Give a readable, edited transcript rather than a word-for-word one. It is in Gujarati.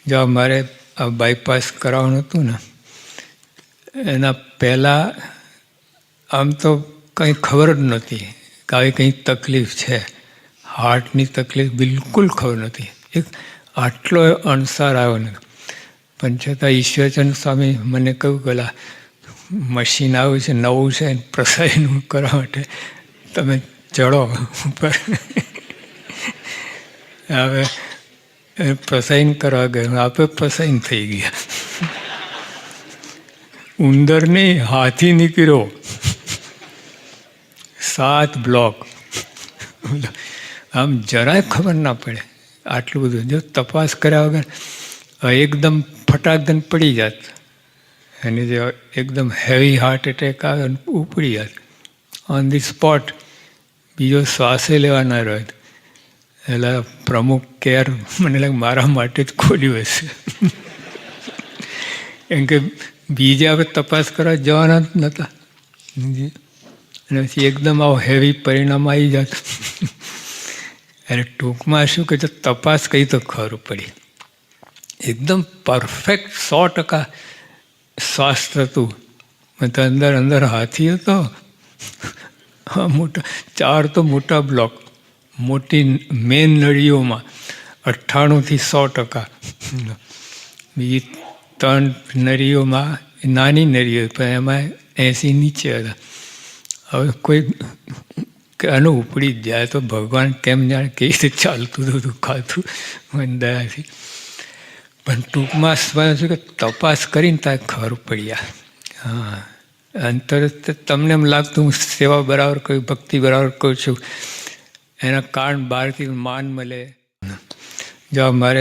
જો મારે આ બાયપાસ કરાવવાનું હતું ને, એના પહેલાં આમ તો કંઈ ખબર જ નહોતી કે આવી કંઈ તકલીફ છે. હાર્ટની તકલીફ બિલકુલ ખબર નહોતી. એક આટલો અણસાર આવ્યો ને, પણ છતાં ઈશ્વરચંદ સ્વામી મને કહ્યું કે મશીન આવ્યું છે, નવું છે, પ્રસાયનું કરવા માટે તમે ચડો ઉપર. હવે પ્રસાયન કરવા ગયો, આપે પ્રસાયન થઈ ગયા. ઉંદર નહીં, હાથી નીકળ્યો. 7 બ્લોક. આમ જરાય ખબર ના પડે. આટલું બધું જો તપાસ કર્યા વગર એકદમ ફટાકદન પડી જાત. એની જે એકદમ હેવી હાર્ટ એટેક આવે ઉપડી જાત ઓન ધી સ્પોટ. બીજો શ્વાસે લેવા ના રહ્યો. એટલે પ્રમુખ કેર મને લાગે મારા માટે જ ખોલ્યું હશે. કેમ કે બીજે આપણે તપાસ કરવા જવાના જ નહોતા. અને પછી એકદમ આવો હેવી પરિણામ આવી જાત. એટલે ટૂંકમાં શું કે જો તપાસ કરી તો ખબર પડી. એકદમ પરફેક્ટ 100% સ્વાસ્થ્ય હતું. તો અંદર અંદર હાથી હતો. મોટા 4 તો મોટા બ્લોક, મોટી મેન નળીઓમાં 98થી 100%. બીજી 3 નળીઓમાં નાની નળીઓ, પણ એમાં 80 નીચે હતા. હવે કોઈ આનું ઉપડી જ જાય તો ભગવાન કેમ જાણે કેવી રીતે ચાલતું હતું ખાતું દયાથી. પણ ટૂંકમાં શું કે તપાસ કરીને ત્યાં ખબર પડ્યા. હા, અંતર તમને એમ લાગતું હું સેવા બરાબર કરું, ભક્તિ બરાબર કરું છું, એના કારણ બહારથી માન મળે. જો મારે